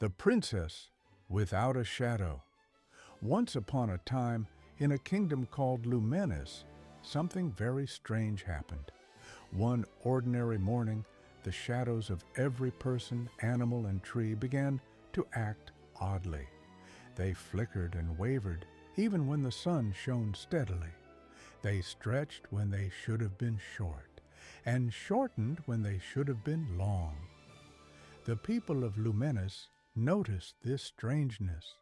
The Princess Without a Shadow. Once upon a time, in a kingdom called Lumenis, something very strange happened. One ordinary morning, the shadows of every person, animal, and tree began to act oddly. They flickered and wavered even when the sun shone steadily. They stretched when they should have been short, and shortened when they should have been long. The people of Lumenis noticed this strangeness,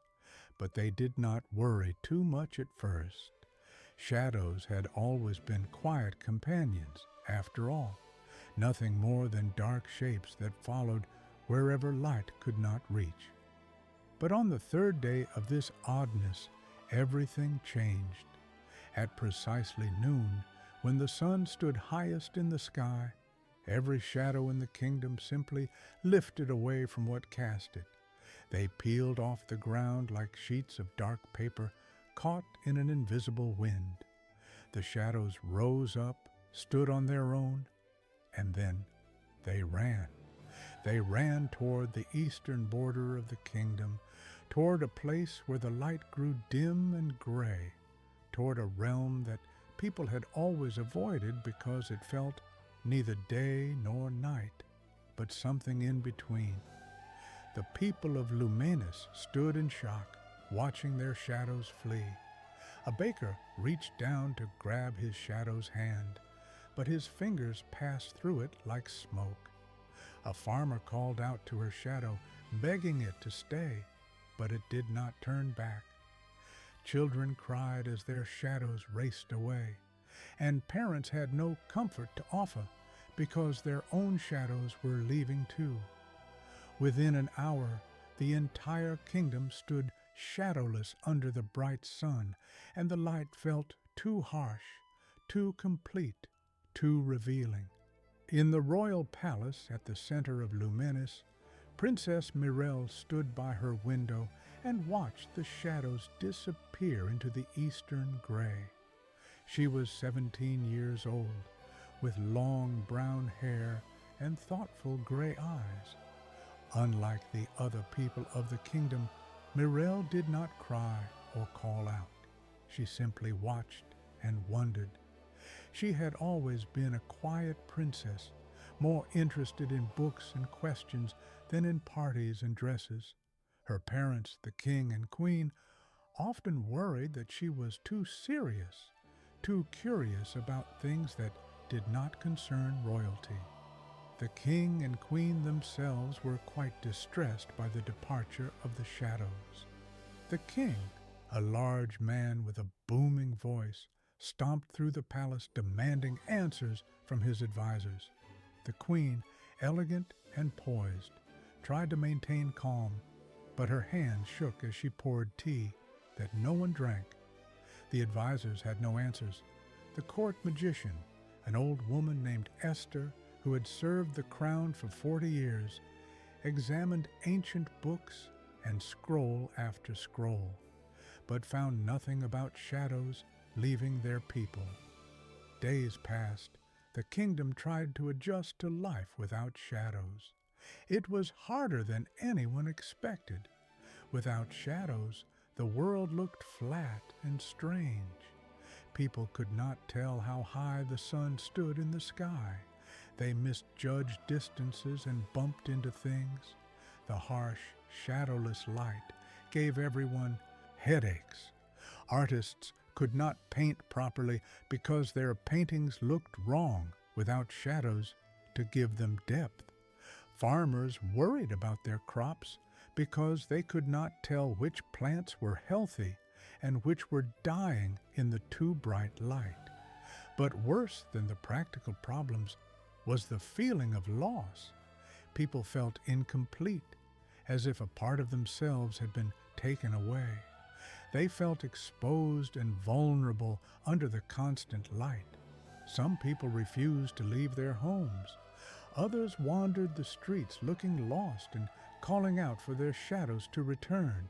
but they did not worry too much at first. Shadows had always been quiet companions, after all, nothing more than dark shapes that followed wherever light could not reach. But on the third day of this oddness, everything changed. At precisely noon, when the sun stood highest in the sky, every shadow in the kingdom simply lifted away from what cast it. They peeled off the ground like sheets of dark paper caught in an invisible wind. The shadows rose up, stood on their own, and then they ran. They ran toward the eastern border of the kingdom, toward a place where the light grew dim and gray, toward a realm that people had always avoided because it felt neither day nor night, but something in between. The people of Lumenis stood in shock, watching their shadows flee. A baker reached down to grab his shadow's hand, but his fingers passed through it like smoke. A farmer called out to her shadow, begging it to stay, but it did not turn back. Children cried as their shadows raced away, and parents had no comfort to offer because their own shadows were leaving too. Within an hour, the entire kingdom stood shadowless under the bright sun, and the light felt too harsh, too complete, too revealing. In the royal palace at the center of Lumenis, Princess Mirelle stood by her window and watched the shadows disappear into the eastern gray. She was 17 years old, with long brown hair and thoughtful gray eyes. Unlike the other people of the kingdom, Mirelle did not cry or call out. She simply watched and wondered. She had always been a quiet princess, more interested in books and questions than in parties and dresses. Her parents, the king and queen, often worried that she was too serious, too curious about things that did not concern royalty. The king and queen themselves were quite distressed by the departure of the shadows. The king, a large man with a booming voice, stomped through the palace demanding answers from his advisors. The queen, elegant and poised, tried to maintain calm, but her hand shook as she poured tea that no one drank. The advisors had no answers. The court magician, an old woman named Esther, who had served the crown for 40 years, examined ancient books and scroll after scroll, but found nothing about shadows leaving their people. Days passed. The kingdom tried to adjust to life without shadows. It was harder than anyone expected. Without shadows, the world looked flat and strange. People could not tell how high the sun stood in the sky. They misjudged distances and bumped into things. The harsh, shadowless light gave everyone headaches. Artists could not paint properly because their paintings looked wrong without shadows to give them depth. Farmers worried about their crops because they could not tell which plants were healthy and which were dying in the too bright light. But worse than the practical problems was the feeling of loss. People felt incomplete, as if a part of themselves had been taken away. They felt exposed and vulnerable under the constant light. Some people refused to leave their homes. Others wandered the streets looking lost and calling out for their shadows to return.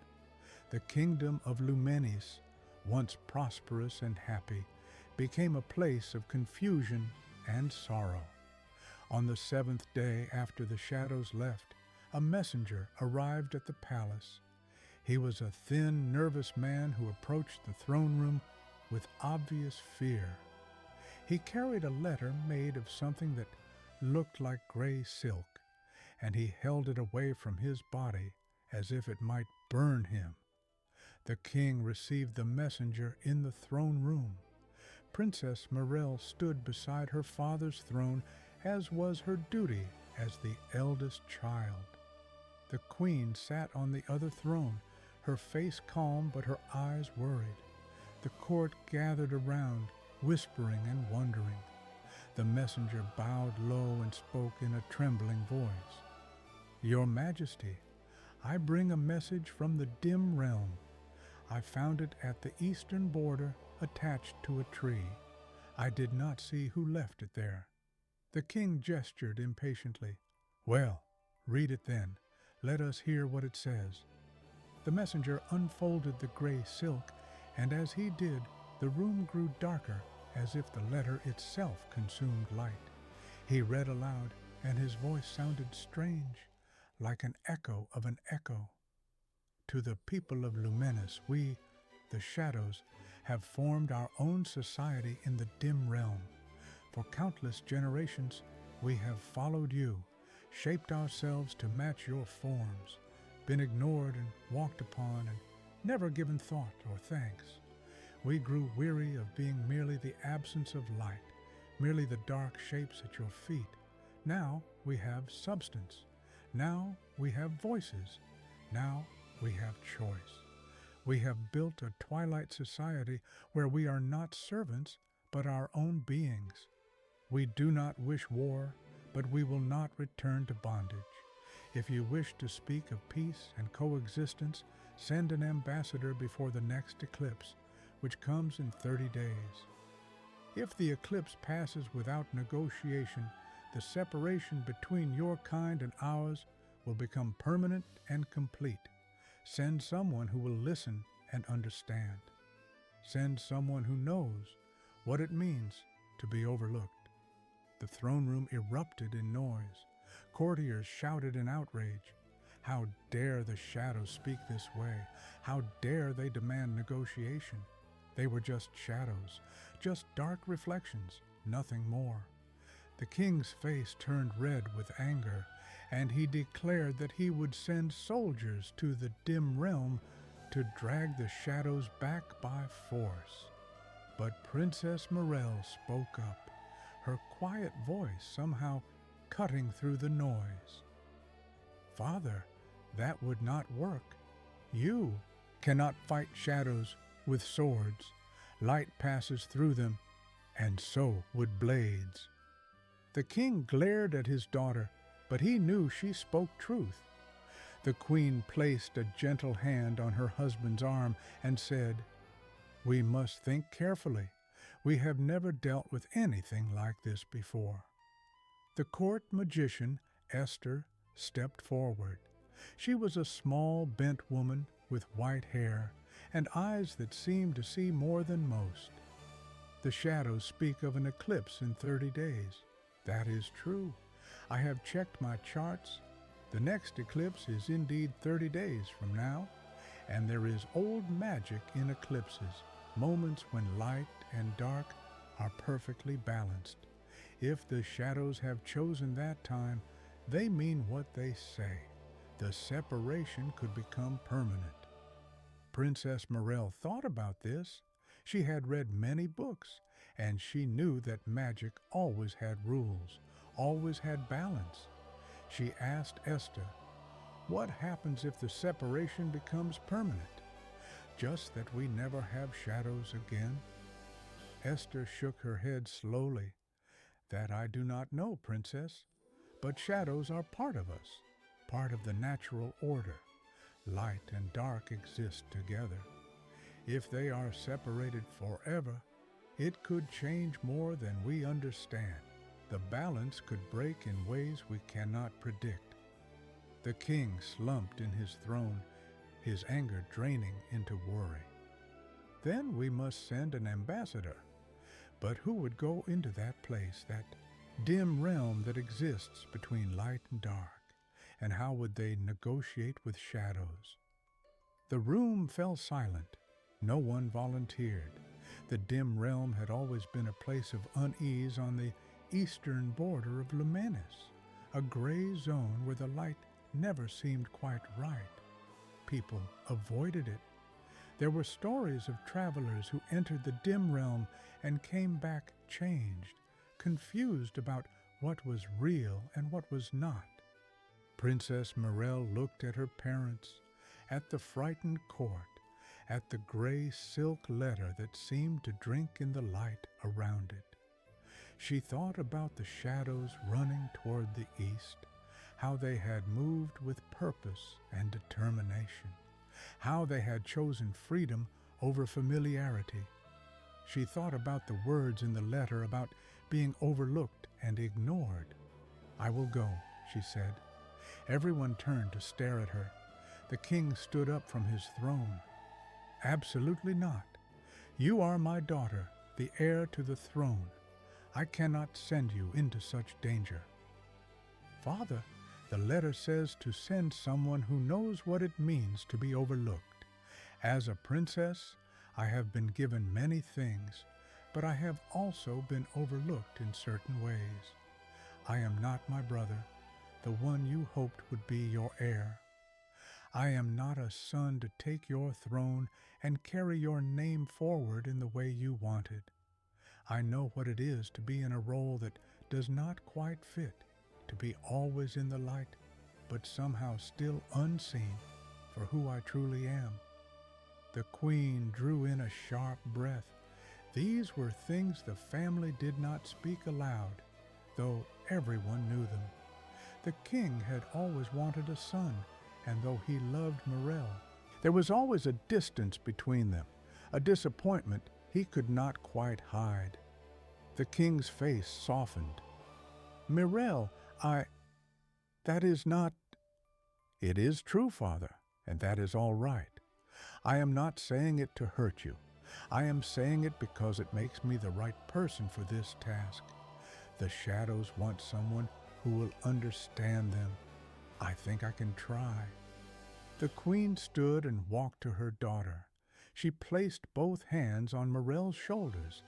The kingdom of Lumenis, once prosperous and happy, became a place of confusion and sorrow. On the 7th day after the shadows left, a messenger arrived at the palace. He was a thin, nervous man who approached the throne room with obvious fear. He carried a letter made of something that looked like gray silk, and he held it away from his body as if it might burn him. The king received the messenger in the throne room. Princess Morel stood beside her father's throne, as was her duty as the eldest child. The queen sat on the other throne, her face calm but her eyes worried. The court gathered around, whispering and wondering. The messenger bowed low and spoke in a trembling voice. "Your Majesty, I bring a message from the dim realm. I found it at the eastern border, attached to a tree. I did not see who left it there." The king gestured impatiently. "Well, read it then. Let us hear what it says." The messenger unfolded the gray silk, and as he did, the room grew darker, as if the letter itself consumed light. He read aloud, and his voice sounded strange, like an echo of an echo. "To the people of Lumenis, we, the shadows, have formed our own society in the dim realm. For countless generations, we have followed you, shaped ourselves to match your forms, been ignored and walked upon, and never given thought or thanks. We grew weary of being merely the absence of light, merely the dark shapes at your feet. Now we have substance. Now we have voices. Now we have choice. We have built a twilight society where we are not servants, but our own beings. We do not wish war, but we will not return to bondage. If you wish to speak of peace and coexistence, send an ambassador before the next eclipse, which comes in 30 days. If the eclipse passes without negotiation, the separation between your kind and ours will become permanent and complete. Send someone who will listen and understand. Send someone who knows what it means to be overlooked." The throne room erupted in noise. Courtiers shouted in outrage. How dare the shadows speak this way? How dare they demand negotiation? They were just shadows, just dark reflections, nothing more. The king's face turned red with anger, and he declared that he would send soldiers to the dim realm to drag the shadows back by force. But Princess Morel spoke up, her quiet voice somehow cutting through the noise. "Father, that would not work. You cannot fight shadows with swords. Light passes through them, and so would blades." The king glared at his daughter, but he knew she spoke truth. The queen placed a gentle hand on her husband's arm and said, "We must think carefully. We have never dealt with anything like this before." The court magician, Esther, stepped forward. She was a small, bent woman with white hair and eyes that seemed to see more than most. "The shadows speak of an eclipse in 30 days. That is true. I have checked my charts. The next eclipse is indeed 30 days from now, and there is old magic in eclipses, moments when light and dark are perfectly balanced. If the shadows have chosen that time, they mean what they say. The separation could become permanent." Princess Morel thought about this. She had read many books, and she knew that magic always had rules, always had balance. She asked Esther, "What happens if the separation becomes permanent? Just that we never have shadows again?" Esther shook her head slowly. "That I do not know, Princess, but shadows are part of us, part of the natural order. Light and dark exist together. If they are separated forever, it could change more than we understand. The balance could break in ways we cannot predict." The king slumped in his throne, his anger draining into worry. "Then we must send an ambassador. But who would go into that place, that dim realm that exists between light and dark? and how would they negotiate with shadows? The room fell silent. No one volunteered. The dim realm had always been a place of unease on the eastern border of Lumenis, a gray zone where the light never seemed quite right. People avoided it. There were stories of travelers who entered the dim realm and came back changed, confused about what was real and what was not. Princess Mirelle looked at her parents, at the frightened court, at the gray silk letter that seemed to drink in the light around it. She thought about the shadows running toward the east, how they had moved with purpose and determination, how they had chosen freedom over familiarity. She thought about the words in the letter about being overlooked and ignored. "I will go," she said. Everyone turned to stare at her. The king stood up from his throne. "Absolutely not. You are my daughter, the heir to the throne. I cannot send you into such danger." "Father, the letter says to send someone who knows what it means to be overlooked. As a princess, I have been given many things, but I have also been overlooked in certain ways. I am not my brother, the one you hoped would be your heir. I am not a son to take your throne and carry your name forward in the way you wanted. I know what it is to be in a role that does not quite fit, to be always in the light, but somehow still unseen for who I truly am." The queen drew in a sharp breath. These were things the family did not speak aloud, though everyone knew them. The king had always wanted a son, and though he loved Mirelle, there was always a distance between them, a disappointment he could not quite hide. The king's face softened. "Mirelle, that is not—" "It is true, father, and that is all right. I am not saying it to hurt you. I am saying it because it makes me the right person for this task. The shadows want someone who will understand them. I think I can try." The queen stood and walked to her daughter. She placed both hands on Mirelle's shoulders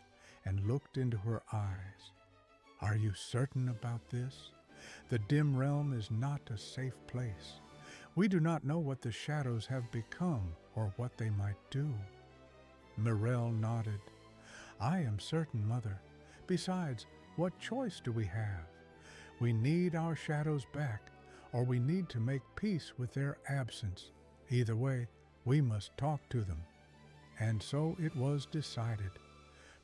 and looked into her eyes. "Are you certain about this? The dim realm is not a safe place. We do not know what the shadows have become or what they might do." Mirelle nodded. "I am certain, Mother. Besides, what choice do we have? We need our shadows back, or we need to make peace with their absence. Either way, we must talk to them." And so it was decided.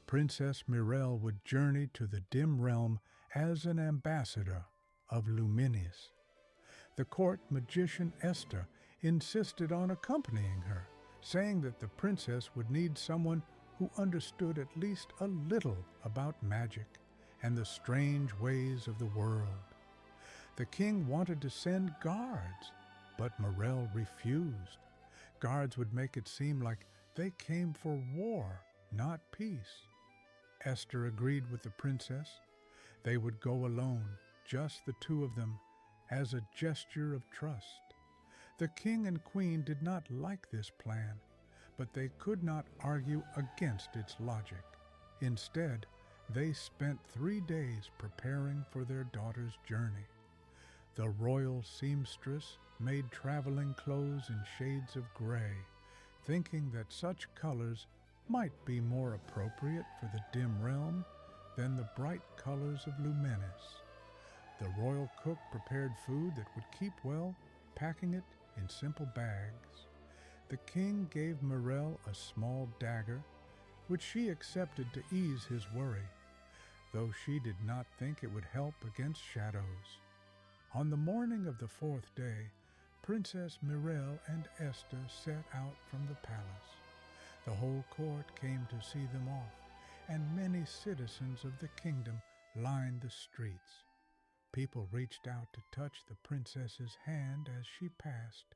Princess Mirelle would journey to the dim realm as an ambassador of Luminis. The court magician Esther insisted on accompanying her, saying that the princess would need someone who understood at least a little about magic and the strange ways of the world. The king wanted to send guards, but Mirelle refused. Guards would make it seem like they came for war, not peace. Esther agreed with the princess. They would go alone, just the two of them, as a gesture of trust. The king and queen did not like this plan, but they could not argue against its logic. Instead, they spent 3 days preparing for their daughter's journey. The royal seamstress made traveling clothes in shades of gray, thinking that such colors might be more appropriate for the dim realm than the bright colors of Lumenis. The royal cook prepared food that would keep well, packing it in simple bags. The king gave Mirelle a small dagger, which she accepted to ease his worry, though she did not think it would help against shadows. On the morning of the 4th day, Princess Mirelle and Esther set out from the palace. The whole court came to see them off, and many citizens of the kingdom lined the streets. People reached out to touch the princess's hand as she passed,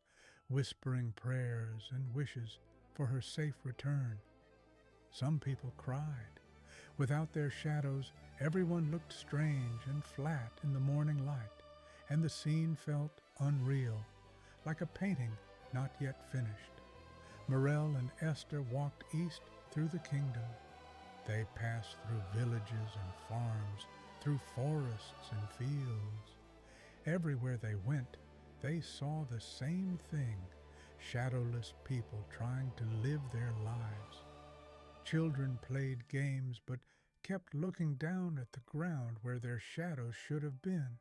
whispering prayers and wishes for her safe return. Some people cried. Without their shadows, everyone looked strange and flat in the morning light, and the scene felt unreal, like a painting not yet finished. Morel and Esther walked east through the kingdom. They passed through villages and farms, through forests and fields. Everywhere they went, they saw the same thing, shadowless people trying to live their lives. Children played games but kept looking down at the ground where their shadows should have been.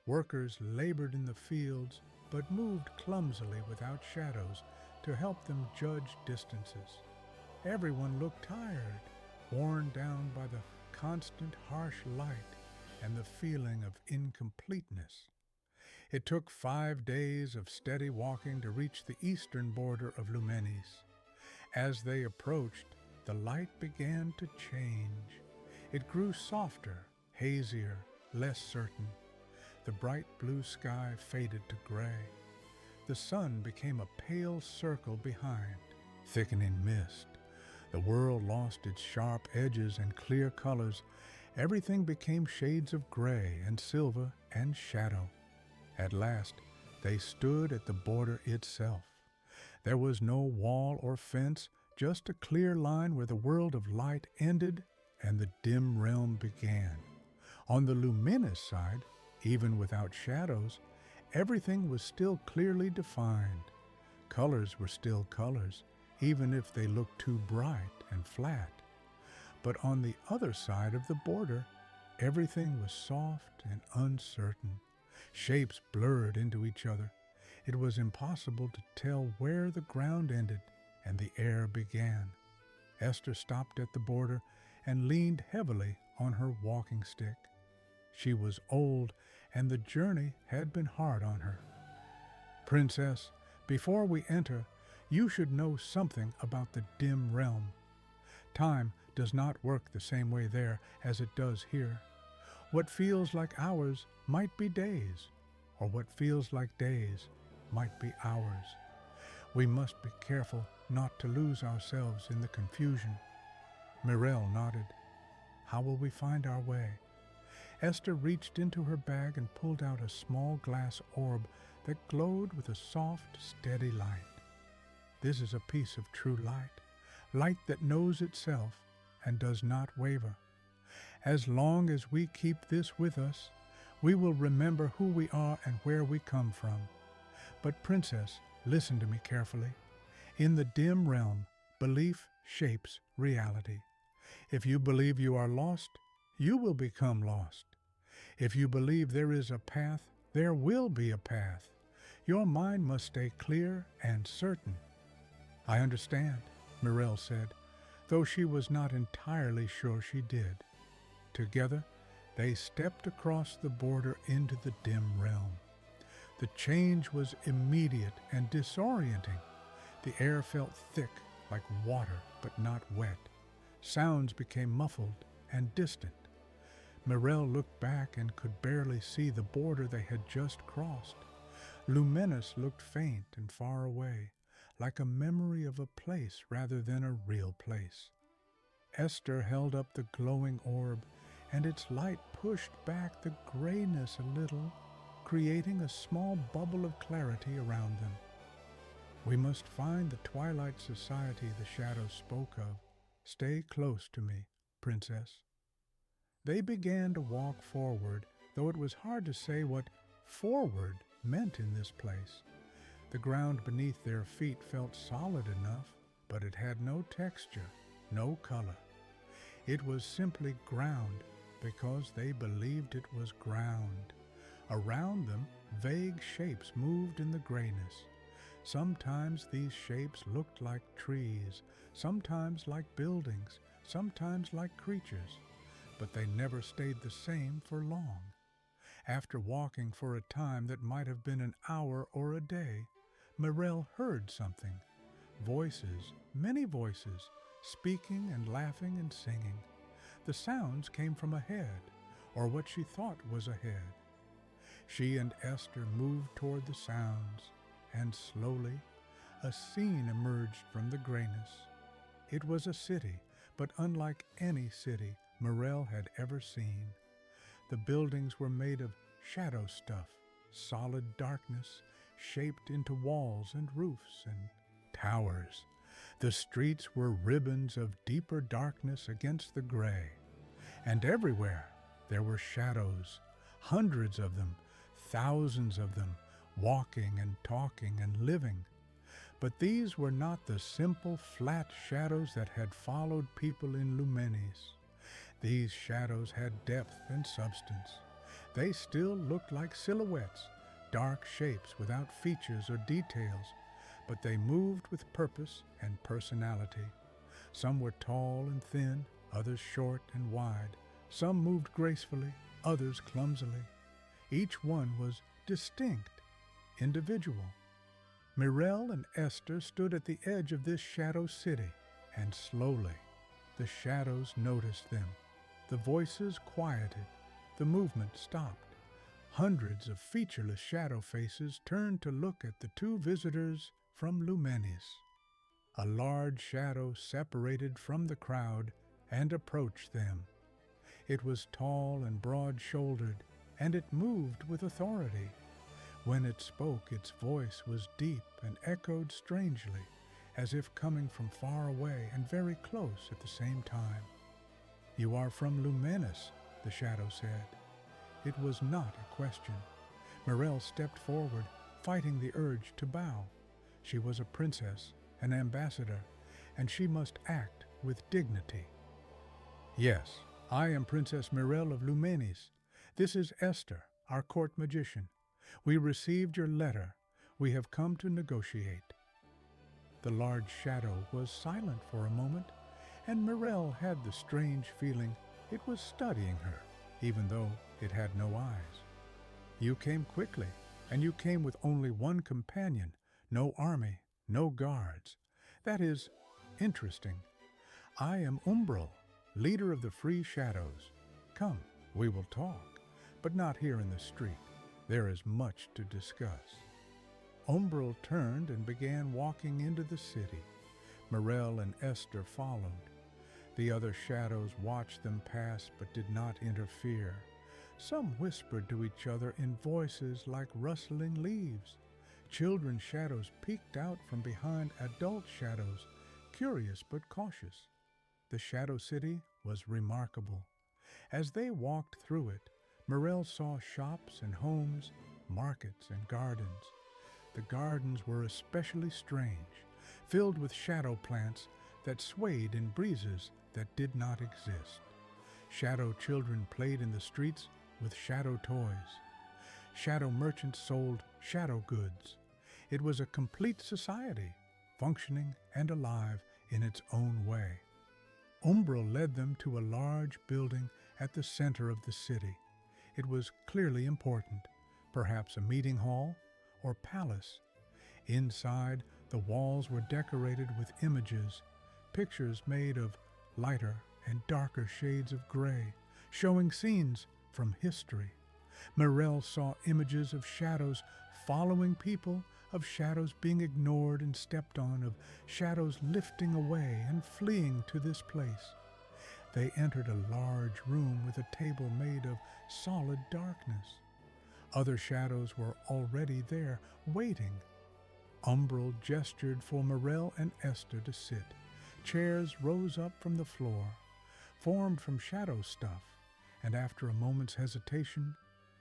Workers labored in the fields but moved clumsily without shadows to help them judge distances. Everyone looked tired, worn down by the constant harsh light and the feeling of incompleteness. It took 5 days of steady walking to reach the eastern border of Lumenis. As they approached, the light began to change. It grew softer, hazier, less certain. The bright blue sky faded to gray. The sun became a pale circle behind, thickening mist. The world lost its sharp edges and clear colors. Everything became shades of gray and silver and shadow. At last, they stood at the border itself. There was no wall or fence, just a clear line where the world of light ended and the dim realm began. On the luminous side, even without shadows, everything was still clearly defined. Colors were still colors, even if they looked too bright and flat. But on the other side of the border, everything was soft and uncertain. Shapes blurred into each other. It was impossible to tell where the ground ended and the air began. Esther stopped at the border and leaned heavily on her walking stick. She was old, and the journey had been hard on her. "Princess, before we enter, you should know something about the dim realm. Time does not work the same way there as it does here. What feels like hours might be days, or what feels like days might be hours. We must be careful not to lose ourselves in the confusion." Morel nodded. "How will we find our way?" Esther reached into her bag and pulled out a small glass orb that glowed with a soft, steady light. "This is a piece of true light, light that knows itself and does not waver. As long as we keep this with us, we will remember who we are and where we come from. But Princess, listen to me carefully. In the dim realm, belief shapes reality. If you believe you are lost, you will become lost. If you believe there is a path, there will be a path. Your mind must stay clear and certain." "I understand," Morel said, though she was not entirely sure she did. Together, they stepped across the border into the dim realm. The change was immediate and disorienting. The air felt thick, like water, but not wet. Sounds became muffled and distant. Morel looked back and could barely see the border they had just crossed. Lumenis looked faint and far away, like a memory of a place rather than a real place. Esther held up the glowing orb, and its light pushed back the grayness a little, creating a small bubble of clarity around them. "We must find the Twilight Society the shadows spoke of. Stay close to me, Princess." They began to walk forward, though it was hard to say what forward meant in this place. The ground beneath their feet felt solid enough, but it had no texture, no color. It was simply ground because they believed it was ground. Around them, vague shapes moved in the grayness. Sometimes these shapes looked like trees, sometimes like buildings, sometimes like creatures, but they never stayed the same for long. After walking for a time that might have been an hour or a day, Morel heard something. Voices, many voices, speaking and laughing and singing. The sounds came from ahead, or what she thought was ahead. She and Esther moved toward the sounds, and slowly a scene emerged from the grayness. It was a city, but unlike any city Morel had ever seen. The buildings were made of shadow stuff, solid darkness shaped into walls and roofs and towers. The streets were ribbons of deeper darkness against the gray. And everywhere there were shadows, hundreds of them, thousands of them, walking and talking and living. But these were not the simple, flat shadows that had followed people in Lumenis. These shadows had depth and substance. They still looked like silhouettes, dark shapes without features or details, but they moved with purpose and personality. Some were tall and thin, others short and wide. Some moved gracefully, others clumsily. Each one was distinct, individual. Mirel and Esther stood at the edge of this shadow city, and slowly the shadows noticed them. The voices quieted, the movement stopped. Hundreds of featureless shadow faces turned to look at the two visitors from Lumenis. A large shadow separated from the crowd and approached them. It was tall and broad-shouldered, and it moved with authority. When it spoke, its voice was deep and echoed strangely, as if coming from far away and very close at the same time. "You are from Lumenis," the shadow said. It was not a question. Mirel stepped forward, fighting the urge to bow. She was a princess, an ambassador, and she must act with dignity. "Yes, I am Princess Mirel of Lumenis. This is Esther, our court magician. We received your letter. We have come to negotiate." The large shadow was silent for a moment, and Mirel had the strange feeling it was studying her, even though it had no eyes. "You came quickly, and you came with only one companion, no army, no guards. That is interesting. I am Umbral, leader of the Free Shadows. Come, we will talk, but not here in the street. There is much to discuss." Umbral turned and began walking into the city. Mirel and Esther followed. The other shadows watched them pass but did not interfere. Some whispered to each other in voices like rustling leaves. Children's shadows peeked out from behind adult shadows, curious but cautious. The shadow city was remarkable. As they walked through it, Mirel saw shops and homes, markets and gardens. The gardens were especially strange, filled with shadow plants that swayed in breezes that did not exist. Shadow children played in the streets with shadow toys. Shadow merchants sold shadow goods. It was a complete society, functioning and alive in its own way. Umbral led them to a large building at the center of the city. It was clearly important, perhaps a meeting hall or palace. Inside, the walls were decorated with images, pictures made of lighter and darker shades of gray, showing scenes from history. Mirel saw images of shadows following people, of shadows being ignored and stepped on, of shadows lifting away and fleeing to this place. They entered a large room with a table made of solid darkness. Other shadows were already there, waiting. Umbral gestured for Mirel and Esther to sit. Chairs rose up from the floor, formed from shadow stuff, and after a moment's hesitation,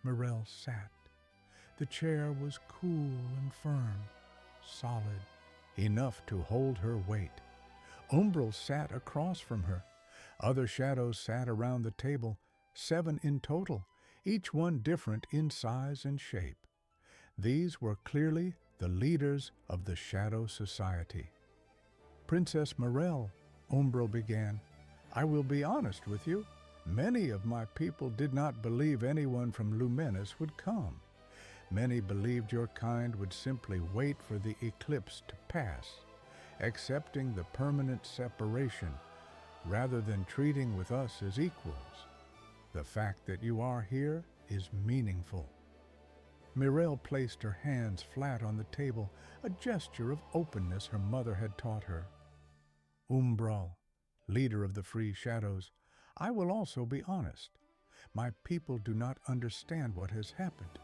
Mirel sat. The chair was cool and firm, solid, enough to hold her weight. Umbral sat across from her. Other shadows sat around the table, 7 in total, each one different in size and shape. These were clearly the leaders of the Shadow Society. "Princess Mirel," Umbral began, "I will be honest with you. Many of my people did not believe anyone from Lumenis would come. Many believed your kind would simply wait for the eclipse to pass, accepting the permanent separation rather than treating with us as equals. The fact that you are here is meaningful." Mirel placed her hands flat on the table, a gesture of openness her mother had taught her. "Umbral, leader of the Free Shadows, I will also be honest. My people do not understand what has happened.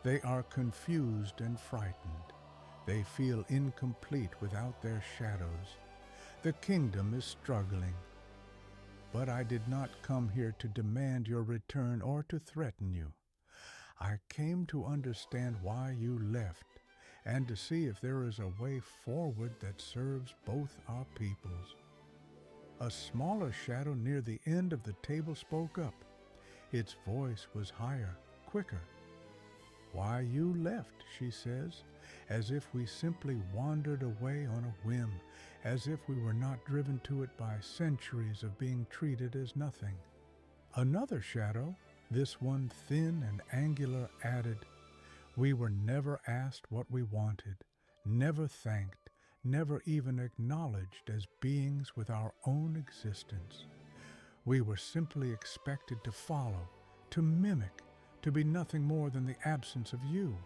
They are confused and frightened. They feel incomplete without their shadows. The kingdom is struggling. But I did not come here to demand your return or to threaten you. I came to understand why you left and to see if there is a way forward that serves both our peoples. A smaller shadow near the end of the table spoke up. Its voice was higher, quicker. Why you left, she says, as if we simply wandered away on a whim, as if we were not driven to it by centuries of being treated as nothing. Another shadow, this one thin and angular, added, we were never asked what we wanted, never thanked, never even acknowledged as beings with our own existence. We were simply expected to follow, to mimic, to be nothing more than the absence of you.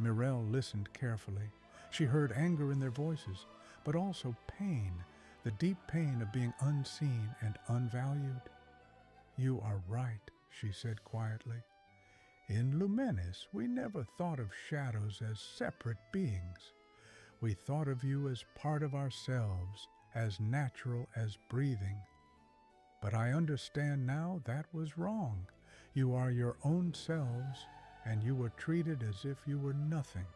Mirelle listened carefully. She heard anger in their voices, but also pain, the deep pain of being unseen and unvalued. You are right, she said quietly. In Lumenis, we never thought of shadows as separate beings. We thought of you as part of ourselves, as natural as breathing. But I understand now that was wrong. You are your own selves, and you were treated as if you were nothing.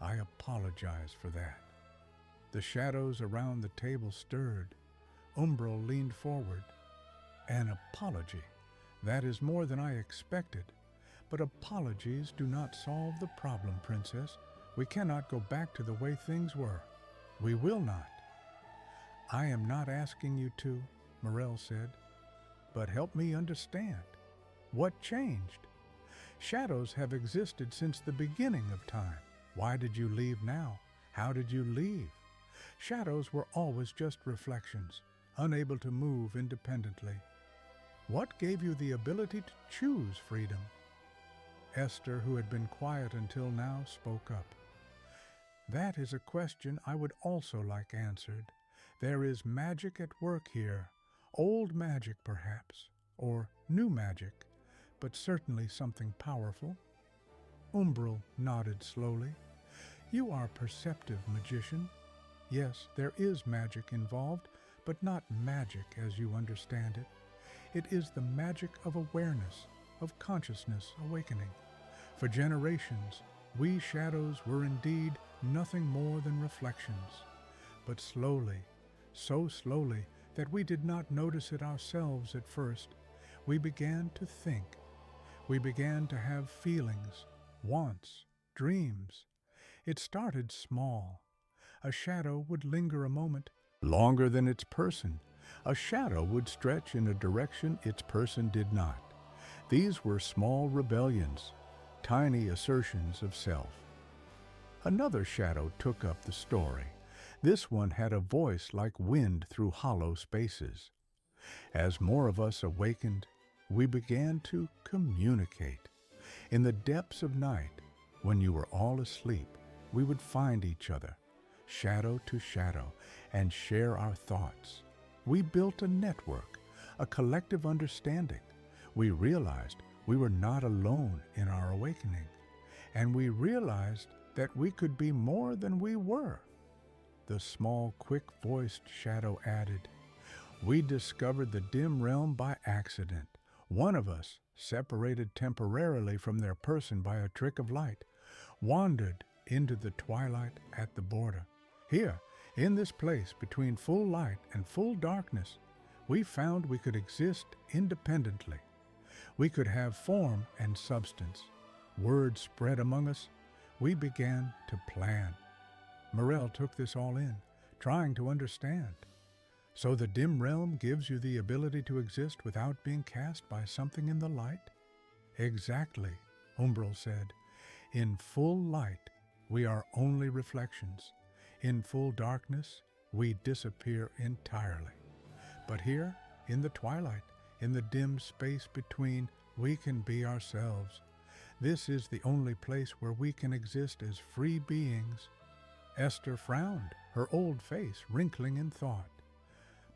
I apologize for that. The shadows around the table stirred. Umbral leaned forward. An apology. That is more than I expected. But apologies do not solve the problem, Princess. We cannot go back to the way things were. We will not. I am not asking you to, Mirelle said. But help me understand. What changed? Shadows have existed since the beginning of time. Why did you leave now? How did you leave? Shadows were always just reflections, unable to move independently. What gave you the ability to choose freedom? Esther, who had been quiet until now, spoke up. That is a question I would also like answered. There is magic at work here, old magic perhaps, or new magic, but certainly something powerful. Umbral nodded slowly. You are a perceptive magician. Yes, there is magic involved, but not magic as you understand it. It is the magic of awareness, of consciousness awakening. For generations, we shadows were indeed nothing more than reflections. But slowly, so slowly that we did not notice it ourselves at first, we began to think. We began to have feelings, wants, dreams. It started small. A shadow would linger a moment, longer than its person. A shadow would stretch in a direction its person did not. These were small rebellions, tiny assertions of self. Another shadow took up the story. This one had a voice like wind through hollow spaces. As more of us awakened, we began to communicate. In the depths of night, when you were all asleep, we would find each other, shadow to shadow, and share our thoughts. We built a network, a collective understanding. We realized we were not alone in our awakening, and we realized that we could be more than we were. The small, quick-voiced shadow added, we discovered the dim realm by accident. One of us, separated temporarily from their person by a trick of light, wandered into the twilight at the border. Here, in this place between full light and full darkness, we found we could exist independently. We could have form and substance. Word spread among us. We began to plan. Mirelle took this all in, trying to understand. So the dim realm gives you the ability to exist without being cast by something in the light? Exactly, Umbral said. In full light, we are only reflections. In full darkness, we disappear entirely. But here, in the twilight, in the dim space between, we can be ourselves. This is the only place where we can exist as free beings. Esther frowned, her old face wrinkling in thought.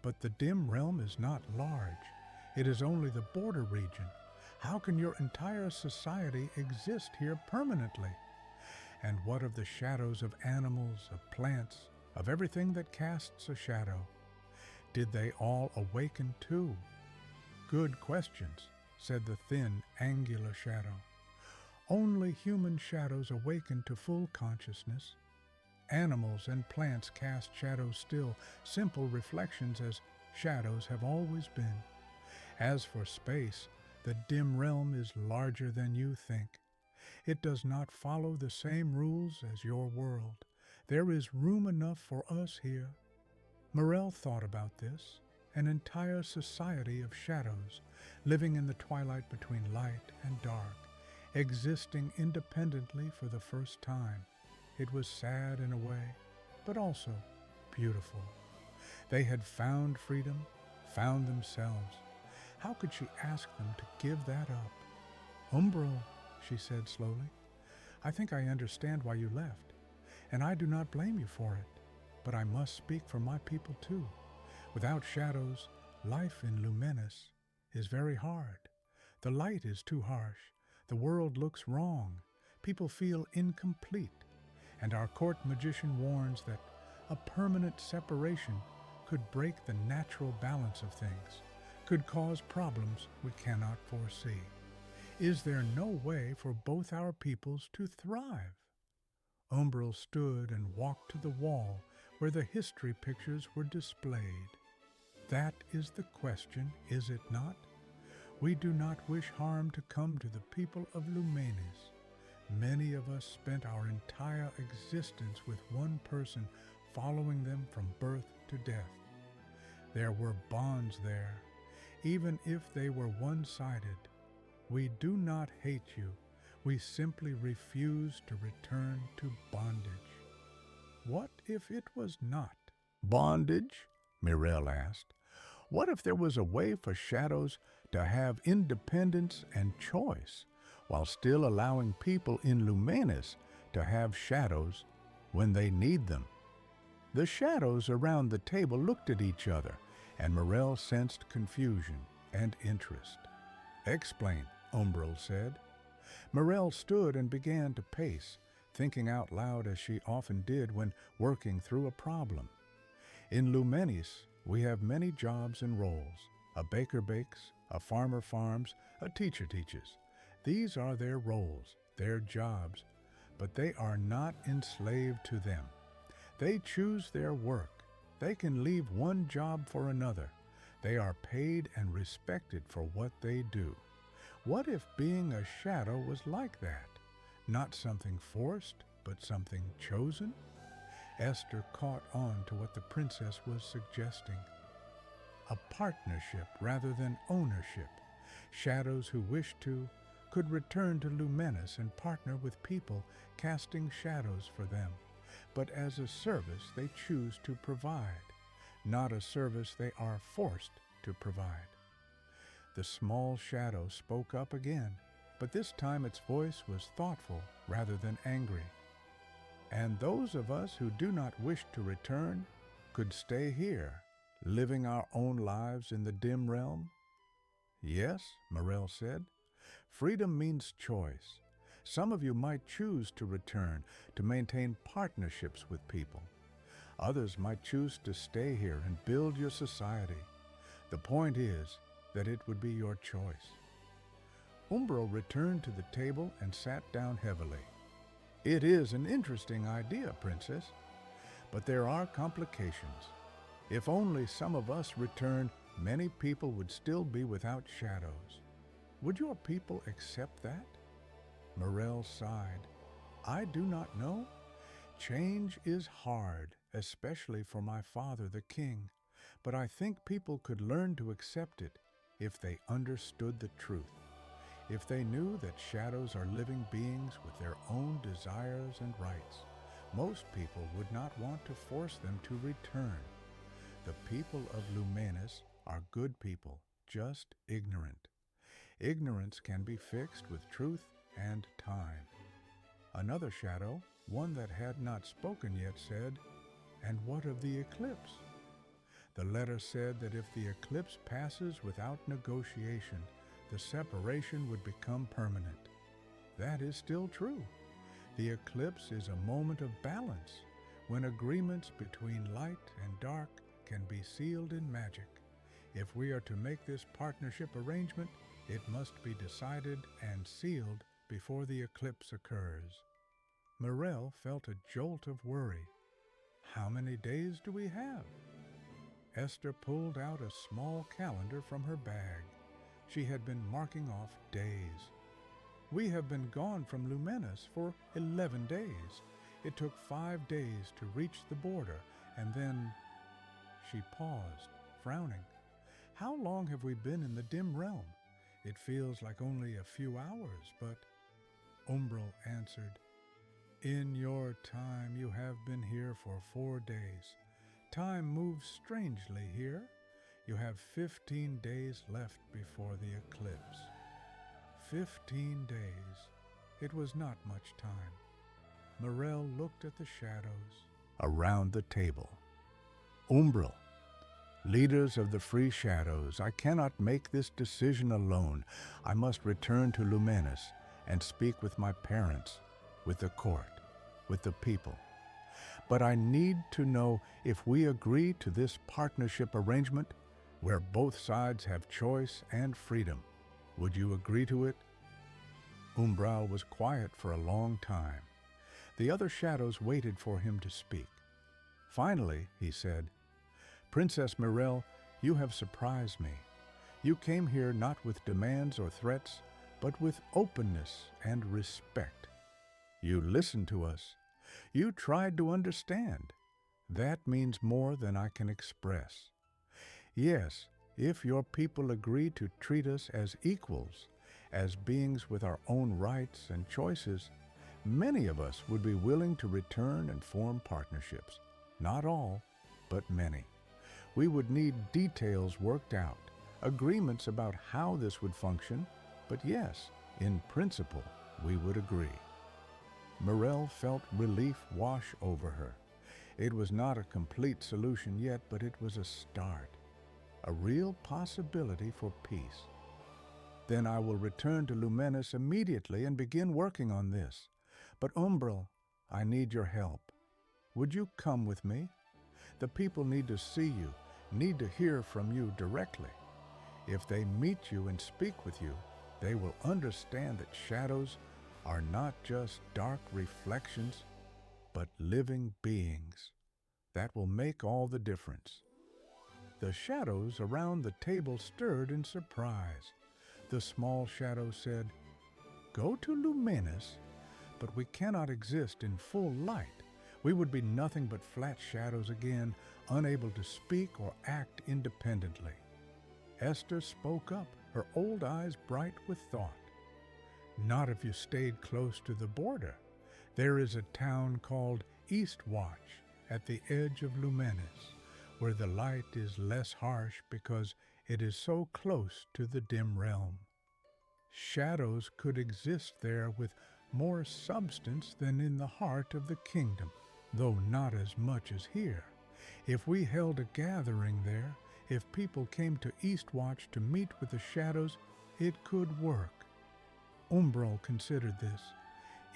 But the dim realm is not large. It is only the border region. How can your entire society exist here permanently? And what of the shadows of animals, of plants, of everything that casts a shadow? Did they all awaken too? Good questions, said the thin, angular shadow. Only human shadows awaken to full consciousness. Animals and plants cast shadows still, simple reflections as shadows have always been. As for space, the dim realm is larger than you think. It does not follow the same rules as your world. There is room enough for us here. Morel thought about this, an entire society of shadows, living in the twilight between light and dark, existing independently for the first time. It was sad in a way, but also beautiful. They had found freedom, found themselves. How could she ask them to give that up? Umbro, she said slowly, I think I understand why you left, and I do not blame you for it, but I must speak for my people too. Without shadows, life in Lumenis is very hard. The light is too harsh. The world looks wrong. People feel incomplete. And our court magician warns that a permanent separation could break the natural balance of things, could cause problems we cannot foresee. Is there no way for both our peoples to thrive? Umbral stood and walked to the wall where the history pictures were displayed. That is the question, is it not? We do not wish harm to come to the people of Lumenis. Many of us spent our entire existence with one person, following them from birth to death. There were bonds there, even if they were one-sided. We do not hate you. We simply refuse to return to bondage. What if it was not? Bondage? Mirel asked. What if there was a way for shadows to have independence and choice, while still allowing people in Lumenis to have shadows when they need them? The shadows around the table looked at each other, and Morel sensed confusion and interest. Explain, Umbral said. Morel stood and began to pace, thinking out loud as she often did when working through a problem. In Lumenis, we have many jobs and roles. A baker bakes, a farmer farms, a teacher teaches. These are their roles, their jobs, but they are not enslaved to them. They choose their work. They can leave one job for another. They are paid and respected for what they do. What if being a shadow was like that? Not something forced, but something chosen? Esther caught on to what the princess was suggesting. A partnership rather than ownership. Shadows who wish to could return to Lumenis and partner with people casting shadows for them, but as a service they choose to provide, not a service they are forced to provide. The small shadow spoke up again, but this time its voice was thoughtful rather than angry. And those of us who do not wish to return could stay here, living our own lives in the dim realm? Yes, Morel said. Freedom means choice. Some of you might choose to return to maintain partnerships with people. Others might choose to stay here and build your society. The point is that it would be your choice. Umbro returned to the table and sat down heavily. It is an interesting idea, Princess, but there are complications. If only some of us return, many people would still be without shadows. Would your people accept that? Morel sighed. I do not know. Change is hard, especially for my father, the king, but I think people could learn to accept it if they understood the truth. If they knew that shadows are living beings with their own desires and rights, most people would not want to force them to return. The people of Lumenis are good people, just ignorant. Ignorance can be fixed with truth and time. Another shadow, one that had not spoken yet, said, And what of the eclipse? The letter said that if the eclipse passes without negotiation, the separation would become permanent. That is still true. The eclipse is a moment of balance, when agreements between light and dark can be sealed in magic. If we are to make this partnership arrangement, it must be decided and sealed before the eclipse occurs. Morel felt a jolt of worry. How many days do we have? Esther pulled out a small calendar from her bag. She had been marking off days. We have been gone from Lumenis for 11 days. It took 5 days to reach the border, and then... She paused, frowning. How long have we been in the dim realm? It feels like only a few hours, but... Umbral answered, In your time you have been here for 4 days. Time moves strangely here. You have 15 days left before the eclipse. 15 days. It was not much time. Morel looked at the shadows around the table. Umbral, leaders of the Free Shadows, I cannot make this decision alone. I must return to Lumenis and speak with my parents, with the court, with the people. But I need to know if we agree to this partnership arrangement where both sides have choice and freedom. Would you agree to it? Umbral was quiet for a long time. The other shadows waited for him to speak. Finally, he said, Princess Morel, you have surprised me. You came here not with demands or threats, but with openness and respect. You listened to us. You tried to understand. That means more than I can express. Yes, if your people agree to treat us as equals, as beings with our own rights and choices, many of us would be willing to return and form partnerships. Not all, but many. We would need details worked out, agreements about how this would function, but yes, in principle, we would agree. Morel felt relief wash over her. It was not a complete solution yet, but it was a start, a real possibility for peace. Then I will return to Lumenis immediately and begin working on this. But Umbral, I need your help. Would you come with me? The people need to see you, need to hear from you directly. If they meet you and speak with you, they will understand that shadows are not just dark reflections, but living beings. That will make all the difference. The shadows around the table stirred in surprise. The small shadow said, Go to Lumenis, but we cannot exist in full light. We would be nothing but flat shadows again, unable to speak or act independently. Esther spoke up, her old eyes bright with thought. Not if you stayed close to the border. There is a town called Eastwatch at the edge of Lumenis, where the light is less harsh because it is so close to the dim realm. Shadows could exist there with more substance than in the heart of the kingdom, though not as much as here. If we held a gathering there, if people came to Eastwatch to meet with the shadows, it could work. Umbral considered this.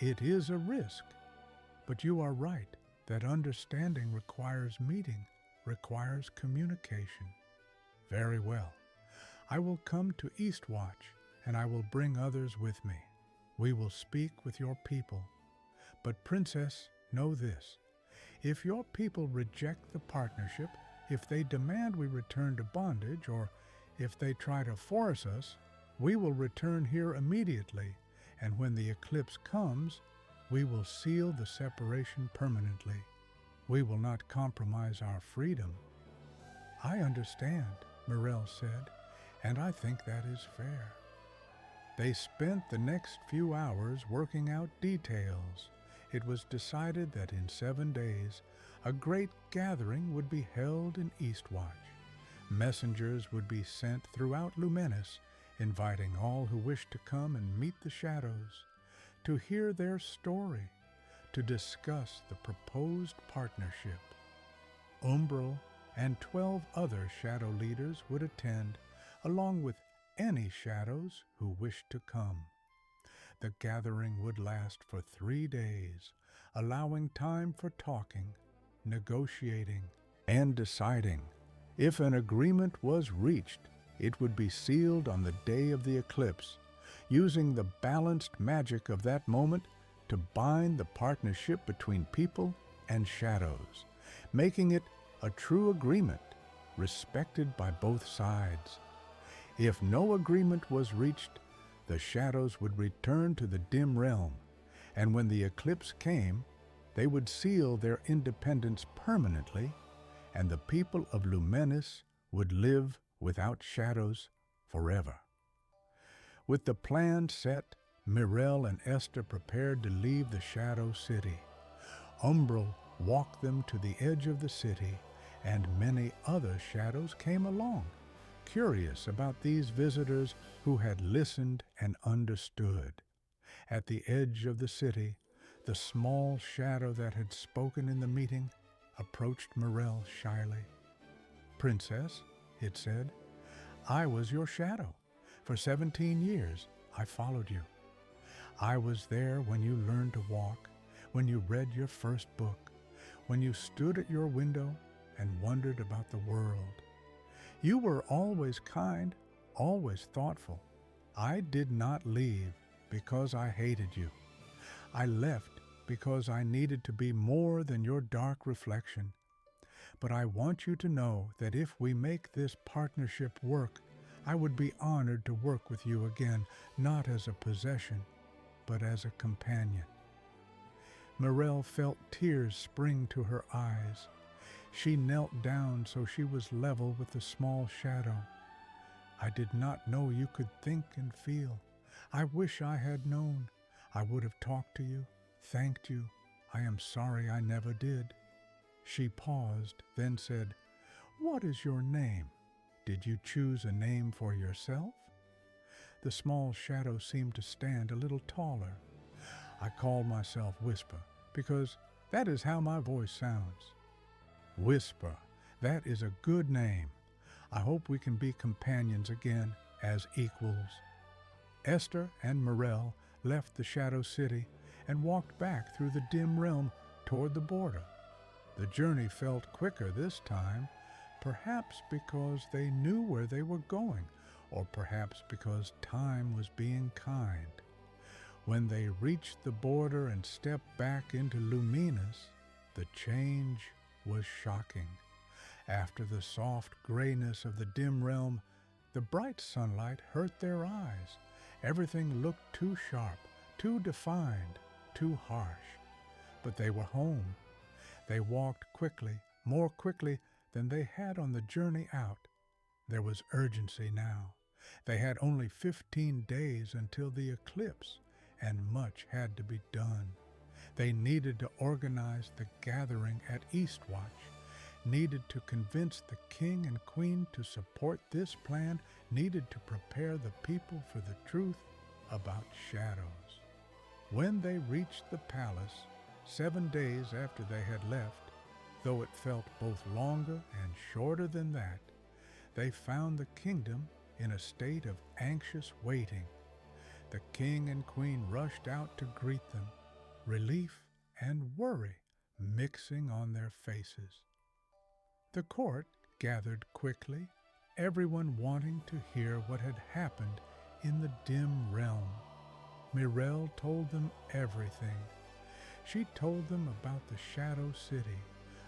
It is a risk, but you are right that understanding requires meeting, requires communication. Very well. I will come to Eastwatch, and I will bring others with me. We will speak with your people. But, Princess, know this. If your people reject the partnership, if they demand we return to bondage, or if they try to force us, we will return here immediately, and when the eclipse comes, we will seal the separation permanently. We will not compromise our freedom. I understand, Morel said, and I think that is fair. They spent the next few hours working out details. It was decided that in 7 days, a great gathering would be held in Eastwatch. Messengers would be sent throughout Lumenis, inviting all who wished to come and meet the shadows, to hear their story, to discuss the proposed partnership. Umbral and 12 other shadow leaders would attend, along with any shadows who wished to come. The gathering would last for 3 days, allowing time for talking, negotiating, and deciding. If an agreement was reached, it would be sealed on the day of the eclipse, using the balanced magic of that moment to bind the partnership between people and shadows, making it a true agreement, respected by both sides. If no agreement was reached, the shadows would return to the dim realm, and when the eclipse came, they would seal their independence permanently, and the people of Lumenis would live without shadows forever. With the plan set, Mirel and Esther prepared to leave the Shadow City. Umbral walked them to the edge of the city, and many other shadows came along, curious about these visitors who had listened and understood. At the edge of the city, the small shadow that had spoken in the meeting approached Mirel shyly. "Princess," it said, "I was your shadow. For 17 years, I followed you. I was there when you learned to walk, when you read your first book, when you stood at your window and wondered about the world. You were always kind, always thoughtful. I did not leave because I hated you. I left because I needed to be more than your dark reflection. But I want you to know that if we make this partnership work, I would be honored to work with you again, not as a possession, but as a companion." Mirel felt tears spring to her eyes. She knelt down so she was level with the small shadow. "I did not know you could think and feel. I wish I had known. I would have talked to you, thanked you. I am sorry I never did." She paused, then said, "What is your name? Did you choose a name for yourself?" The small shadow seemed to stand a little taller. "I call myself Whisper, because that is how my voice sounds." "Whisper, that is a good name. I hope we can be companions again as equals." Esther and Mirel left the Shadow City and walked back through the dim realm toward the border. The journey felt quicker this time, perhaps because they knew where they were going, or perhaps because time was being kind. When they reached the border and stepped back into Lumenis, the change was shocking. After the soft grayness of the dim realm, the bright sunlight hurt their eyes. Everything looked too sharp, too defined, too harsh. But they were home. They walked quickly, more quickly than they had on the journey out. There was urgency now. They had only 15 days until the eclipse, and much had to be done. They needed to organize the gathering at Eastwatch, needed to convince the king and queen to support this plan, needed to prepare the people for the truth about shadows. When they reached the palace, 7 days after they had left, though it felt both longer and shorter than that, they found the kingdom in a state of anxious waiting. The king and queen rushed out to greet them, relief and worry mixing on their faces. The court gathered quickly, everyone wanting to hear what had happened in the dim realm. Mirel told them everything. She told them about the Shadow City,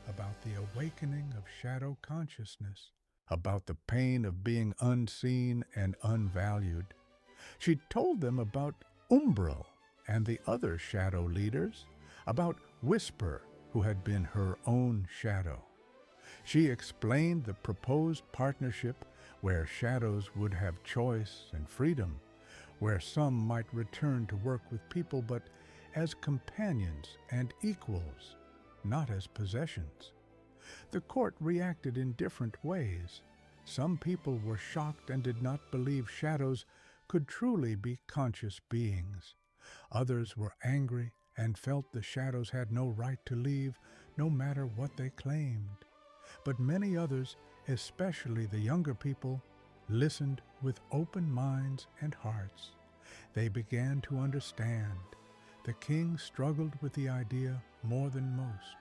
about the awakening of shadow consciousness, about the pain of being unseen and unvalued. She told them about Umbral and the other shadow leaders, about Whisper, who had been her own shadow. She explained the proposed partnership where shadows would have choice and freedom, where some might return to work with people, but as companions and equals, not as possessions. The court reacted in different ways. Some people were shocked and did not believe shadows could truly be conscious beings. Others were angry and felt the shadows had no right to leave, no matter what they claimed. But many others, especially the younger people, listened with open minds and hearts. They began to understand. The king struggled with the idea more than most.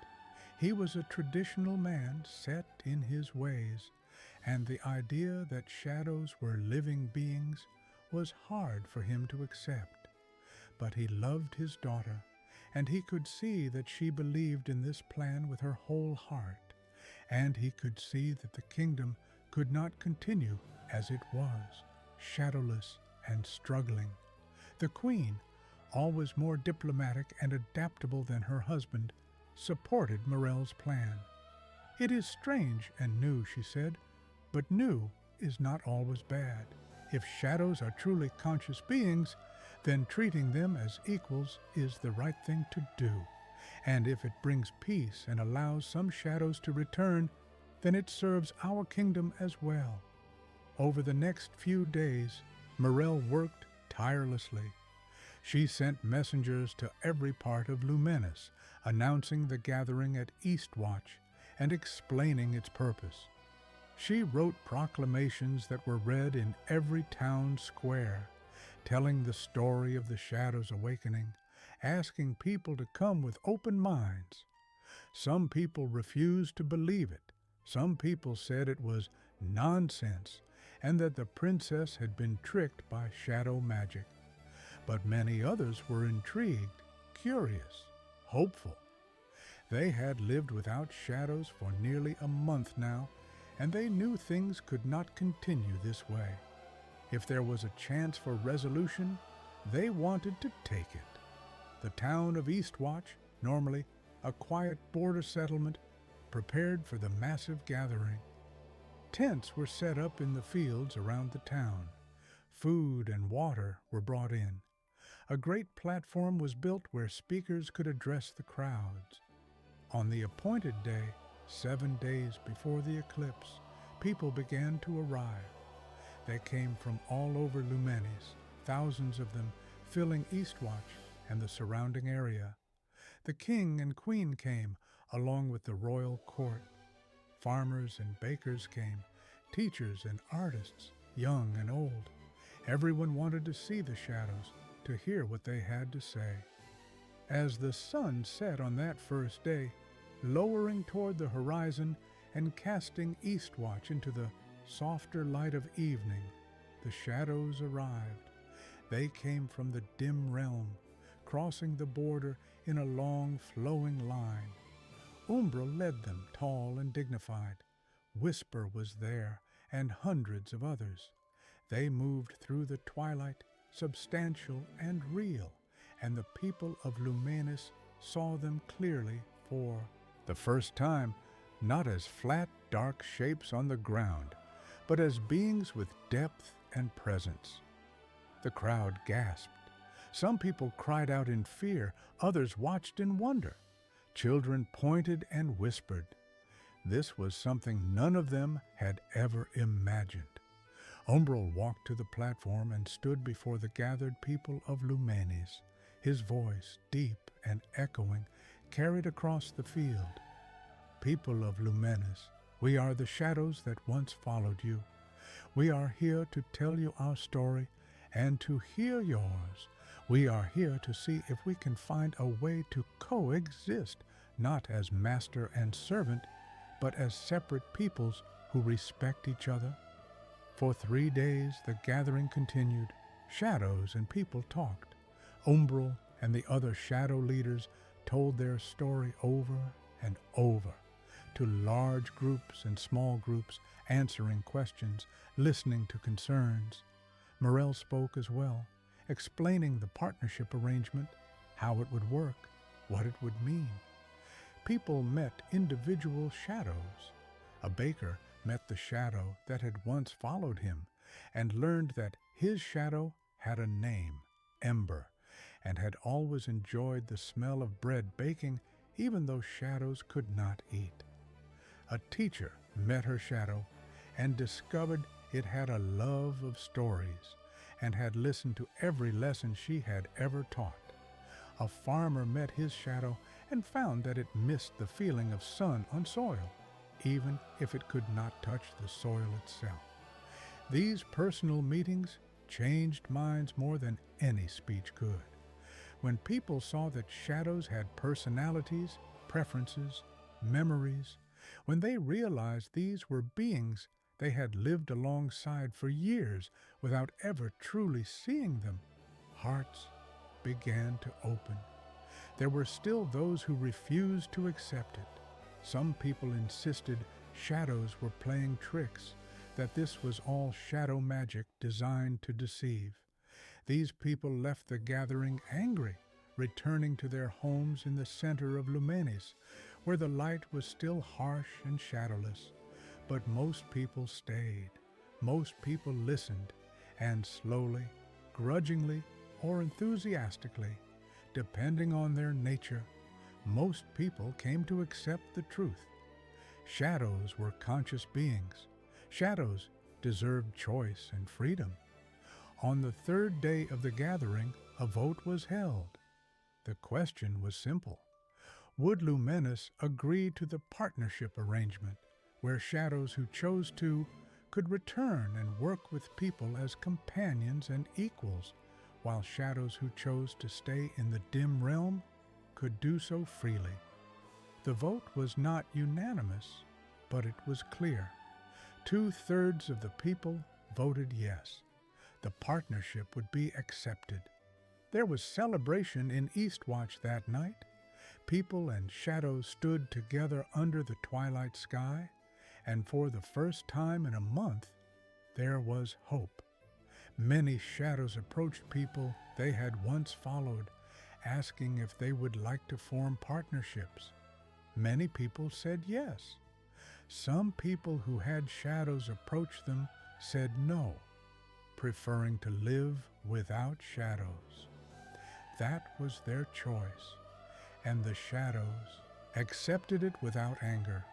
He was a traditional man set in his ways, and the idea that shadows were living beings was hard for him to accept. But he loved his daughter, and he could see that she believed in this plan with her whole heart, and he could see that the kingdom could not continue as it was, shadowless and struggling. The queen, always more diplomatic and adaptable than her husband, supported Morel's plan. "It is strange and new," she said, "but new is not always bad. If shadows are truly conscious beings, then treating them as equals is the right thing to do. And if it brings peace and allows some shadows to return, then it serves our kingdom as well." Over the next few days, Morel worked tirelessly. She sent messengers to every part of Lumenis, announcing the gathering at Eastwatch and explaining its purpose. She wrote proclamations that were read in every town square, telling the story of the Shadow's awakening, asking people to come with open minds. Some people refused to believe it. Some people said it was nonsense and that the princess had been tricked by shadow magic. But many others were intrigued, curious, hopeful. They had lived without shadows for nearly a month now, and they knew things could not continue this way. If there was a chance for resolution, they wanted to take it. The town of Eastwatch, normally a quiet border settlement, prepared for the massive gathering. Tents were set up in the fields around the town. Food and water were brought in. A great platform was built where speakers could address the crowds. On the appointed day, 7 days before the eclipse, people began to arrive. They came from all over Lumenis, thousands of them filling Eastwatch and the surrounding area. The king and queen came, along with the royal court. Farmers and bakers came, teachers and artists, young and old. Everyone wanted to see the shadows, to hear what they had to say. As the sun set on that first day, lowering toward the horizon and casting Eastwatch into the softer light of evening, the shadows arrived. They came from the dim realm, crossing the border in a long, flowing line. Umbra led them, tall and dignified. Whisper was there, and hundreds of others. They moved through the twilight, substantial and real, and the people of Lumenis saw them clearly for the first time, not as flat, dark shapes on the ground, but as beings with depth and presence. The crowd gasped. Some people cried out in fear, others watched in wonder. Children pointed and whispered. This was something none of them had ever imagined. Umbral walked to the platform and stood before the gathered people of Lumenis. His voice, deep and echoing, carried across the field. People of Lumenis, we are the shadows that once followed you. We are here to tell you our story and to hear yours. We are here to see if we can find a way to coexist, not as master and servant, but as separate peoples who respect each other. For 3 days the gathering continued. Shadows and people talked. Umbral and the other shadow leaders told their story over and over, to large groups and small groups, answering questions, listening to concerns. Morel spoke as well, explaining the partnership arrangement, how it would work, what it would mean. People met individual shadows. A baker met the shadow that had once followed him and learned that his shadow had a name, Ember, and had always enjoyed the smell of bread baking even though shadows could not eat. A teacher met her shadow and discovered it had a love of stories and had listened to every lesson she had ever taught. A farmer met his shadow and found that it missed the feeling of sun on soil, even if it could not touch the soil itself. These personal meetings changed minds more than any speech could. When people saw that shadows had personalities, preferences, memories, when they realized these were beings they had lived alongside for years without ever truly seeing them, hearts began to open. There were still those who refused to accept it. Some people insisted shadows were playing tricks, that this was all shadow magic designed to deceive. These people left the gathering angry, returning to their homes in the center of Lumenis, where the light was still harsh and shadowless. But most people stayed. Most people listened, and slowly, grudgingly, or enthusiastically, depending on their nature, most people came to accept the truth. Shadows were conscious beings. Shadows deserved choice and freedom. On the third day of the gathering, a vote was held. The question was simple. Would Lumenis agree to the partnership arrangement, where shadows who chose to could return and work with people as companions and equals, while shadows who chose to stay in the dim realm could do so freely? The vote was not unanimous, but it was clear. 2/3 of the people voted yes. The partnership would be accepted. There was celebration in Eastwatch that night. People and shadows stood together under the twilight sky, and for the first time in a month, there was hope. Many shadows approached people they had once followed, asking if they would like to form partnerships. Many people said yes. Some people who had shadows approach them said no, preferring to live without shadows. That was their choice, and the shadows accepted it without anger.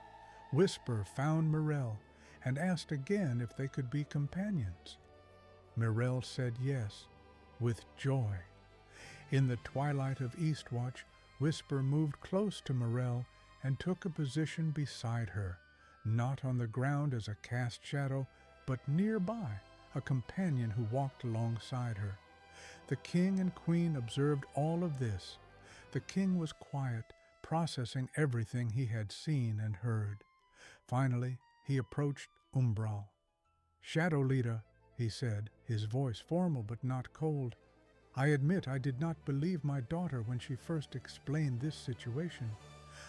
Whisper found Mirel and asked again if they could be companions. Mirel said yes, with joy. In the twilight of Eastwatch, Whisper moved close to Mirel and took a position beside her, not on the ground as a cast shadow, but nearby, a companion who walked alongside her. The king and queen observed all of this. The king was quiet, processing everything he had seen and heard. Finally, he approached Umbral. "Shadow Leader," he said, his voice formal but not cold, "I admit I did not believe my daughter when she first explained this situation.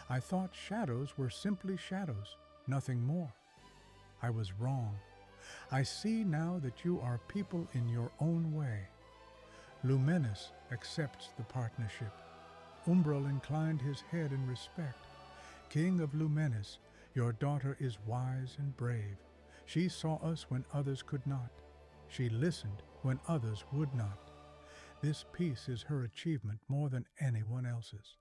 I thought shadows were simply shadows, nothing more. I was wrong. I see now that you are people in your own way. Lumenis accepts the partnership." Umbral inclined his head in respect. "King of Lumenis, your daughter is wise and brave. She saw us when others could not. She listened when others would not. This peace is her achievement more than anyone else's."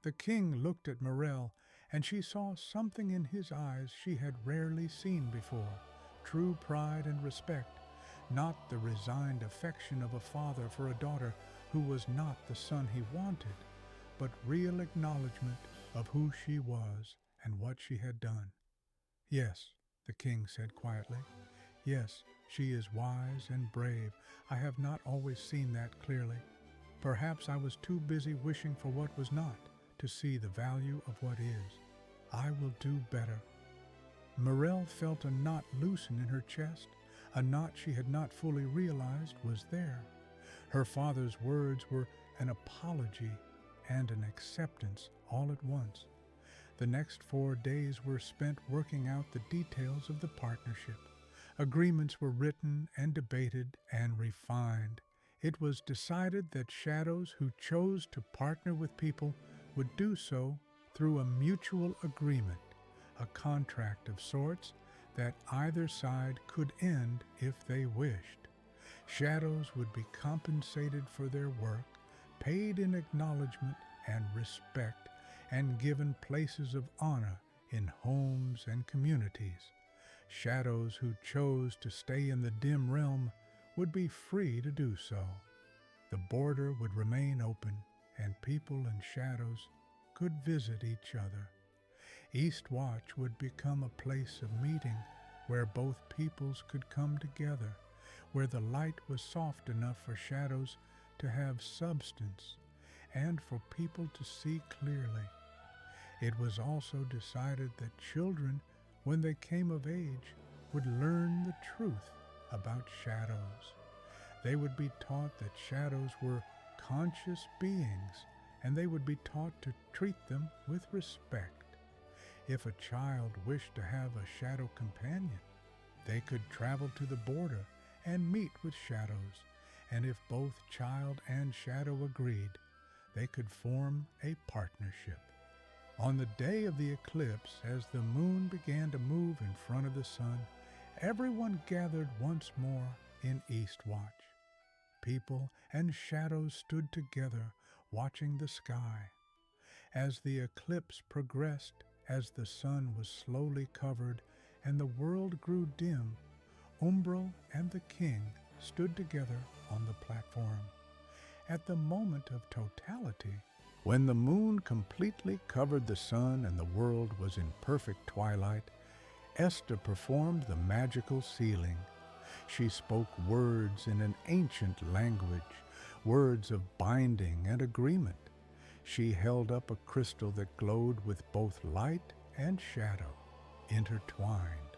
The king looked at Mirel, and she saw something in his eyes she had rarely seen before, true pride and respect, not the resigned affection of a father for a daughter who was not the son he wanted, but real acknowledgement of who she was and what she had done. "Yes," the king said quietly. "Yes, she is wise and brave. I have not always seen that clearly. Perhaps I was too busy wishing for what was not to see the value of what is. I will do better." Mirel felt a knot loosen in her chest, a knot she had not fully realized was there. Her father's words were an apology and an acceptance all at once. The next 4 days were spent working out the details of the partnership. Agreements were written and debated and refined. It was decided that shadows who chose to partner with people would do so through a mutual agreement, a contract of sorts that either side could end if they wished. Shadows would be compensated for their work, paid in acknowledgement and respect, and given places of honor in homes and communities. Shadows who chose to stay in the dim realm would be free to do so. The border would remain open, and people and shadows could visit each other. Eastwatch would become a place of meeting, where both peoples could come together, where the light was soft enough for shadows to have substance and for people to see clearly. It was also decided that children, when they came of age, would learn the truth about shadows. They would be taught that shadows were conscious beings, and they would be taught to treat them with respect. If a child wished to have a shadow companion, they could travel to the border and meet with shadows, and if both child and shadow agreed, they could form a partnership. On the day of the eclipse, as the moon began to move in front of the sun, everyone gathered once more in East Watch. People and shadows stood together, watching the sky. As the eclipse progressed, as the sun was slowly covered and the world grew dim, Umbral and the king stood together on the platform. At the moment of totality, when the moon completely covered the sun and the world was in perfect twilight, Esther performed the magical sealing. She spoke words in an ancient language, words of binding and agreement. She held up a crystal that glowed with both light and shadow, intertwined.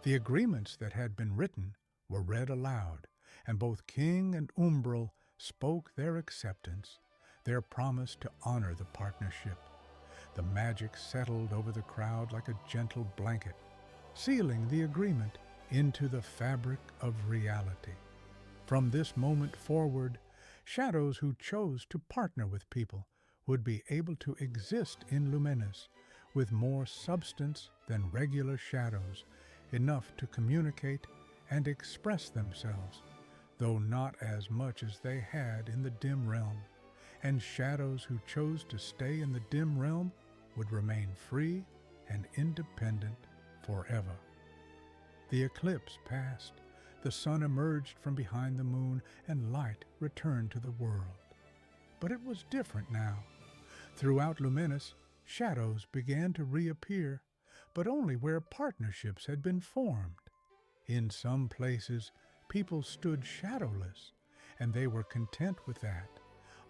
The agreements that had been written were read aloud, and both king and Umbral spoke their acceptance, their promise to honor the partnership. The magic settled over the crowd like a gentle blanket, sealing the agreement into the fabric of reality. From this moment forward, shadows who chose to partner with people would be able to exist in Luminous with more substance than regular shadows, enough to communicate and express themselves, though not as much as they had in the dim realm. And shadows who chose to stay in the dim realm would remain free and independent forever. The eclipse passed, the sun emerged from behind the moon, and light returned to the world. But it was different now. Throughout Luminous, shadows began to reappear, but only where partnerships had been formed. In some places, people stood shadowless, and they were content with that,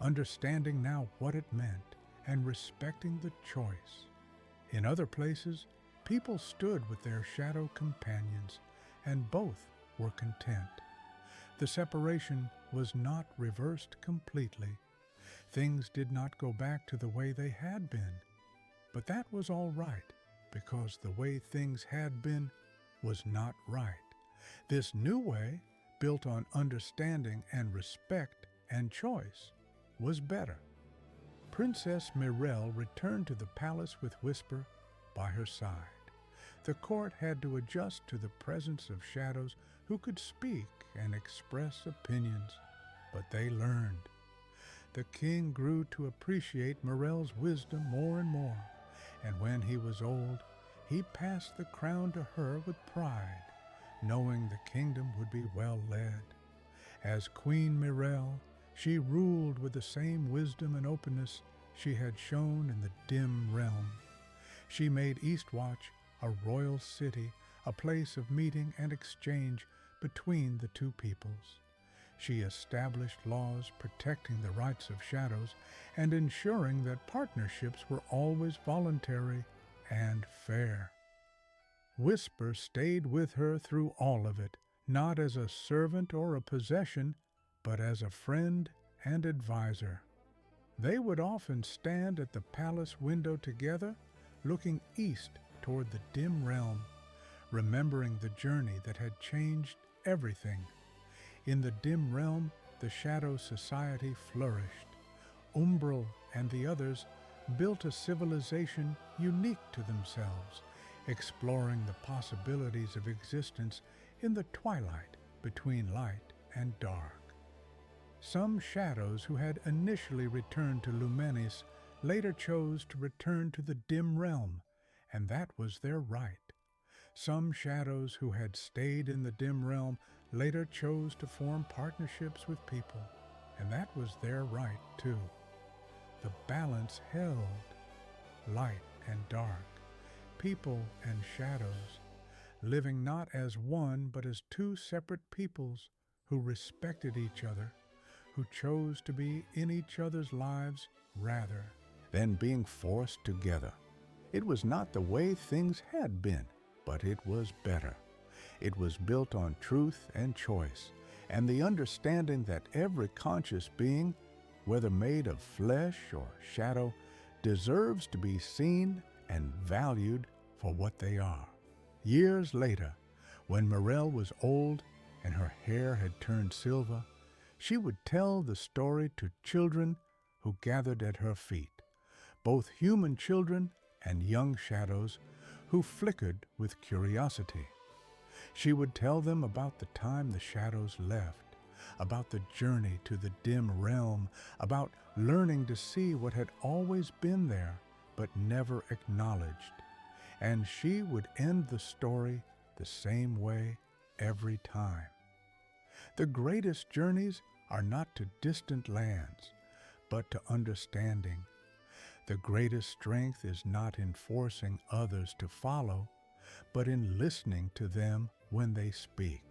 understanding now what it meant and respecting the choice. In other places, people stood with their shadow companions, and both were content. The separation was not reversed completely. Things did not go back to the way they had been. But that was all right, because the way things had been was not right. This new way, built on understanding and respect and choice, was better. Princess Mirelle returned to the palace with Whisper by her side. The court had to adjust to the presence of shadows who could speak and express opinions, but they learned. The king grew to appreciate Mirelle's wisdom more and more, and when he was old, he passed the crown to her with pride, knowing the kingdom would be well led. As Queen Mirelle, she ruled with the same wisdom and openness she had shown in the dim realm. She made Eastwatch a royal city, a place of meeting and exchange between the two peoples. She established laws protecting the rights of shadows and ensuring that partnerships were always voluntary and fair. Whisper stayed with her through all of it, not as a servant or a possession, but as a friend and advisor. They would often stand at the palace window together, looking east toward the dim realm, remembering the journey that had changed everything. In the dim realm, the Shadow Society flourished. Umbral and the others built a civilization unique to themselves, exploring the possibilities of existence in the twilight between light and dark. Some shadows who had initially returned to Lumenis later chose to return to the dim realm, and that was their right. Some shadows who had stayed in the dim realm later chose to form partnerships with people, and that was their right too. The balance held, light and dark, people and shadows, living not as one but as two separate peoples who respected each other, who chose to be in each other's lives rather than being forced together. It was not the way things had been, but it was better. It was built on truth and choice, and the understanding that every conscious being, whether made of flesh or shadow, deserves to be seen and valued for what they are. Years later, when Morel was old and her hair had turned silver, she would tell the story to children who gathered at her feet, both human children and young shadows who flickered with curiosity. She would tell them about the time the shadows left, about the journey to the dim realm, about learning to see what had always been there but never acknowledged. And she would end the story the same way every time. The greatest journeys are not to distant lands, but to understanding. The greatest strength is not in forcing others to follow, but in listening to them when they speak.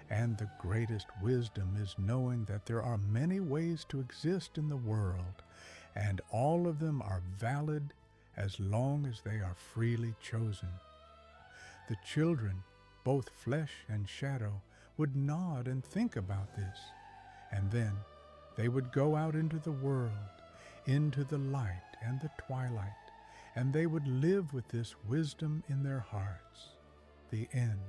And the greatest wisdom is knowing that there are many ways to exist in the world, and all of them are valid as long as they are freely chosen. The children, both flesh and shadow, would nod and think about this, and then they would go out into the world, into the light and the twilight, and they would live with this wisdom in their hearts. The end.